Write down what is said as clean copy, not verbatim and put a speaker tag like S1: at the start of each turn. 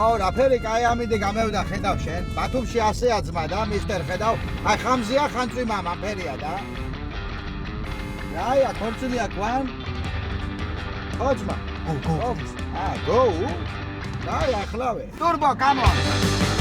S1: აუ რაფერი კაი ამიდი გამევდა ხედავ შენ ბათუმში ასეა ძმა და მისტერ ხედავ აი ხამზია ხანწვი მამა ფერია და რაია ქორწილია კვან ოჯმა
S2: Go.
S1: გო აი ახლავე ტურბო კამონ